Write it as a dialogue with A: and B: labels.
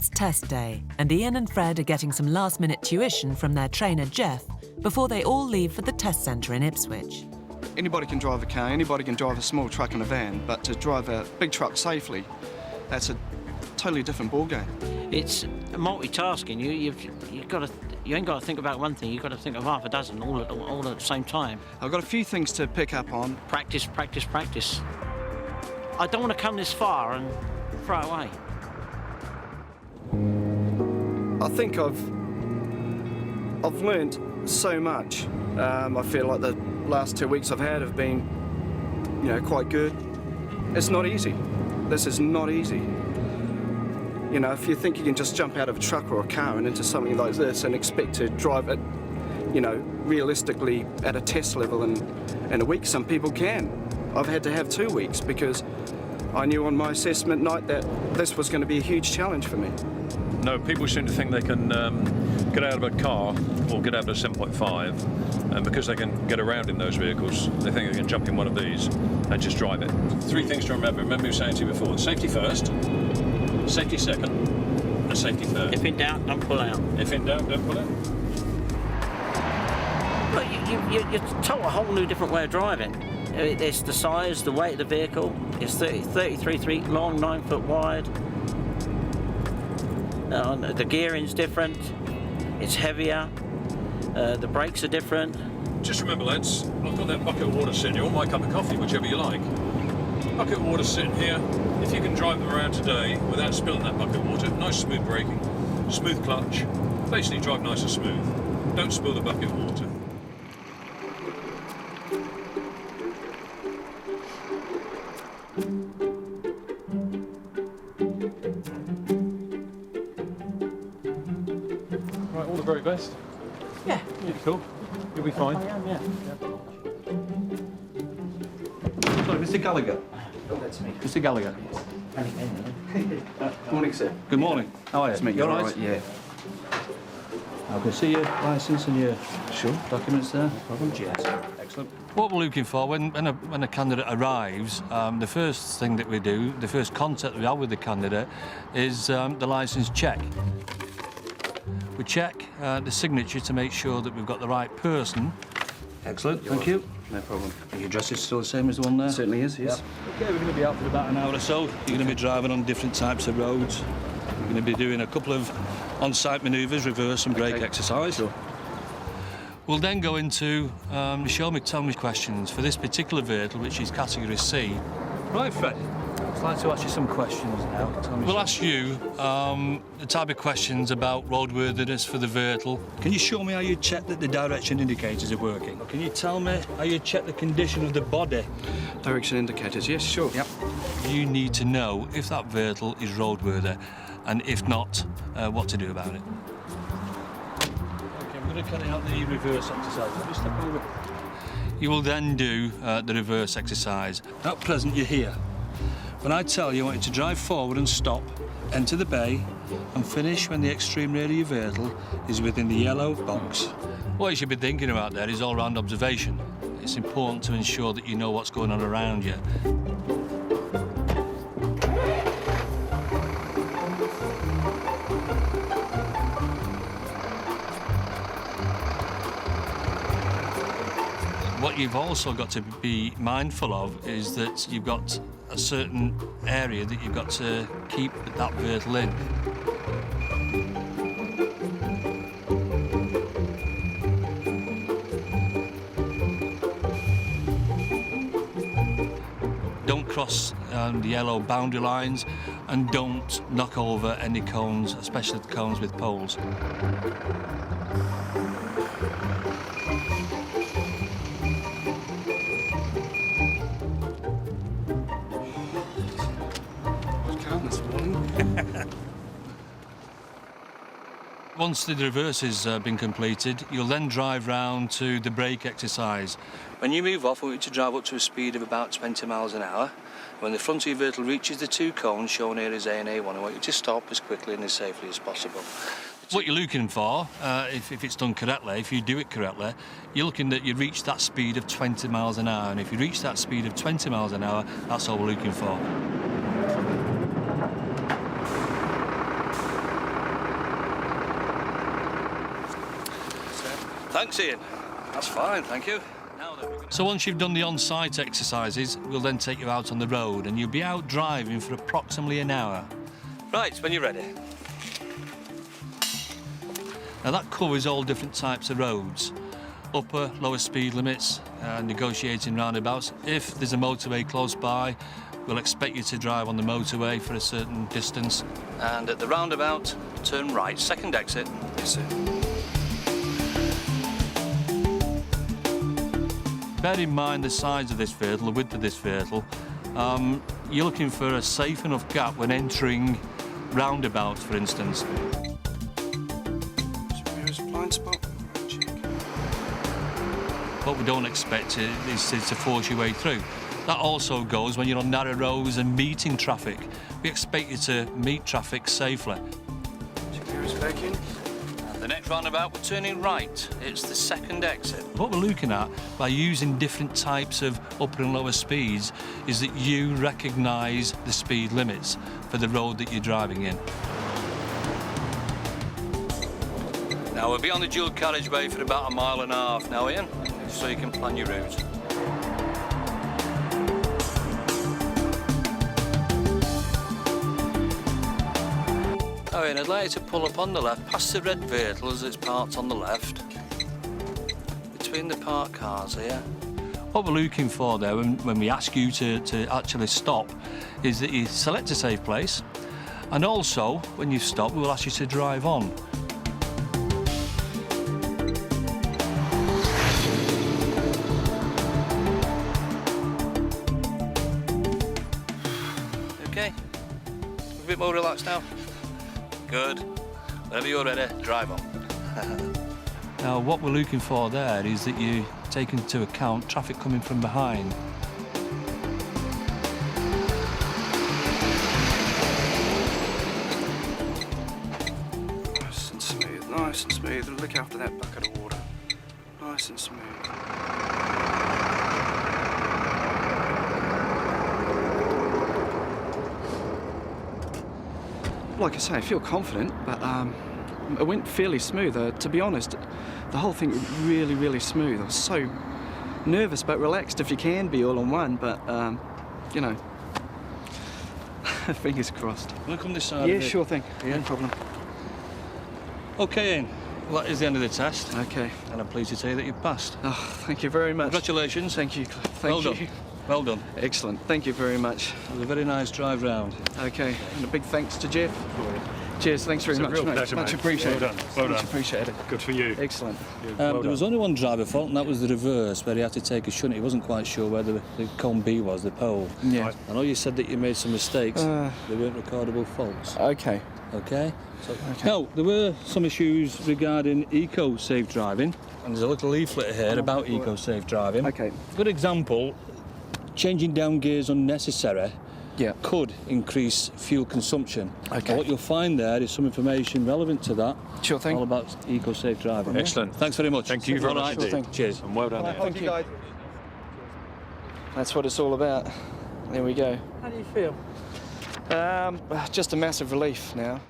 A: It's test day, and Ian and Fred are getting some last-minute tuition from their trainer, Jeff, before they all leave for the test centre in Ipswich.
B: Anybody can drive a car, anybody can drive a small truck and a van, but to drive a big truck safely, that's a totally different ballgame.
C: It's multitasking. You ain't got to think about one thing. You've got to think of half a dozen all at the same time.
B: I've got a few things to pick up on.
C: Practice, practice, practice. I don't want to come this far and throw it away.
B: I think I've learned so much. I feel like the last 2 weeks I've had have been, quite good. It's not easy. This is not easy. If you think you can just jump out of a truck or a car and into something like this and expect to drive it, realistically at a test level in a week, some people can. I've had to have 2 weeks because I knew on my assessment night that this was going to be a huge challenge for me.
D: No, people seem to think they can get out of a car or get out of a 7.5, and because they can get around in those vehicles, they think they can jump in one of these and just drive it. 3 things to remember. Remember me saying to you before, safety first, safety second, and safety third.
C: If in doubt, don't pull out.
D: If in doubt, don't pull out.
C: Well, you're taught a whole new different way of driving. It's the size, the weight of the vehicle. It's 33 feet long, 9 foot wide. The gearing's different. It's heavier. The brakes are different.
D: Just remember, lads, I've got that bucket of water sitting here, or my cup of coffee, whichever you like. Bucket of water sitting here. If you can drive them around today without spilling that bucket of water, nice smooth braking, smooth clutch, basically drive nice and smooth. Don't spill the bucket of water. Right, all the very best.
C: Yeah.
D: Yeah, cool. You'll be fine.
C: I am, yeah.
E: Sorry, Mr. Gallagher.
C: That's me.
E: Mr. Gallagher.
B: Good morning, sir.
E: Good morning. How are you?
B: Mate,
E: You all
B: you're
E: right?
B: Yeah.
E: I can see your licence and your
B: Sure.
E: documents there.
B: No problem.
E: Yes. Excellent.
F: What we're looking for when a candidate arrives, the first thing that we do, the first contact we have with the candidate is the licence check. We check the signature to make sure that we've got the right person.
E: Excellent. Thank you.
B: No problem.
E: And your address is still the same as the one there?
B: Certainly is, yes.
E: Okay, we're going to be out for about an hour or so. You're going to be driving on different types of roads. You're going to be doing a couple of on-site manoeuvres, reverse and brake exercise.
B: Sure.
F: We'll then go into tell me questions for this particular vehicle, which is category C.
E: Right, Fred. I'd like to ask you some questions now. Tell me
F: We'll
E: some-
F: ask you the type of questions about roadworthiness for the vehicle.
E: Can you show me how you check that the direction indicators are working? Can you tell me how you check the condition of the body?
B: Direction indicators, yes, sure.
E: Yep.
F: You need to know if that vehicle is roadworthy, and if not, what to do about it.
E: Okay, we're going to carry out the reverse exercise. Just step over.
F: You will then do the reverse exercise.
E: At present, you're here. When I tell you, I want you to drive forward and stop, enter the bay, and finish when the extreme rear of your vehicle is within the yellow box.
F: What you should be thinking about there is all-round observation. It's important to ensure that you know what's going on around you. What you've also got to be mindful of is that you've got a certain area that you've got to keep that vehicle in. Don't cross the yellow boundary lines, and don't knock over any cones, especially the cones with poles. Once the reverse has been completed, you'll then drive round to the brake exercise.
E: When you move off, I want you to drive up to a speed of about 20 miles an hour. When the front of your vehicle reaches the 2 cones shown here as A and A1, I want you to stop as quickly and as safely as possible.
F: What you're looking for, if it's done correctly, if you do it correctly, you're looking that you reach that speed of 20 miles an hour. And if you reach that speed of 20 miles an hour, that's all we're looking for.
E: Thanks, Ian. That's fine, thank you.
F: So once you've done the on-site exercises, we'll then take you out on the road and you'll be out driving for approximately an hour.
E: Right, when you're ready.
F: Now that covers all different types of roads. Upper, lower speed limits, negotiating roundabouts. If there's a motorway close by, we'll expect you to drive on the motorway for a certain distance.
E: And at the roundabout, turn right, second exit.
B: Yes, sir.
F: Bear in mind the size of this vehicle, the width of this vehicle. You're looking for a safe enough gap when entering roundabouts, for instance.
B: Here's a blind spot. Check.
F: What we don't expect is to force your way through. That also goes when you're on narrow roads and meeting traffic. We expect you to meet traffic safely.
B: Here's back in.
E: The next roundabout, we're turning right. It's the second exit.
F: What we're looking at by using different types of upper and lower speeds is that you recognise the speed limits for the road that you're driving in.
E: Now, we'll be on the dual carriageway for about 1.5 miles now, Ian, so you can plan your route. Oh, Ian, I'd like you to pull up on the left, past the red vehicle as it's parked on the left. Between the parked cars here.
F: What we're looking for there when we ask you to actually stop is that you select a safe place, and also when you stop we'll ask you to drive on.
E: Okay, a bit more relaxed now. Good. Whenever you're ready, drive on.
F: Now what we're looking for there is that you take into account traffic coming from behind.
B: Nice and smooth, nice and smooth. Look after that bucket of water. Nice and smooth. Like I say, I feel confident, but it went fairly smooth. To be honest, the whole thing was really, really smooth. I was so nervous but relaxed if you can be all in one, but, you know, fingers crossed.
E: Wanna come this side?
B: Yeah, sure thing.
E: Yeah.
B: No problem.
E: Okay, Ian. Well, that is the end of the test,
B: Okay.
E: and I'm pleased to tell you that you've passed.
B: Oh, thank you very much.
E: Congratulations.
B: Thank you.
E: Well
B: Thank
E: done.
B: you.
E: Well done.
B: Excellent. Thank you very much.
E: It was a very nice drive round.
B: Okay. And a big thanks to Jeff. Cheers. Thanks very
G: It's a
B: much,
G: real
B: mate.
G: pleasure,
B: Much
G: mate.
B: appreciated.
G: Well done. Well
B: Much
G: done.
B: appreciated.
G: Good for you.
B: Excellent.
G: Well
F: There was
G: done.
F: only one driver fault, and that was the reverse, where he had to take a shunt. He wasn't quite sure where the cone B was, the pole.
B: Yeah.
G: Right.
F: I know you said that you made some mistakes.
B: Uh.
F: They weren't recordable faults.
B: Okay.
F: Okay?
B: Okay.
F: Now, there were some issues regarding eco-safe driving, and there's a little leaflet here about eco-safe driving.
B: Okay.
F: Good example, changing down gears unnecessary
B: Yeah.
F: could increase fuel consumption.
B: Okay.
F: And what you'll find there is some information relevant to that,
B: Sure thing.
F: all about eco-safe driving.
G: Excellent.
F: Thanks very much.
G: Thank you very
F: All
G: much
F: right.
B: Sure
G: indeed.
B: thing.
F: Cheers.
G: And well done. Ian.
B: Thank you. That's what it's all about. There we go.
H: How do you feel?
B: Just a massive relief now.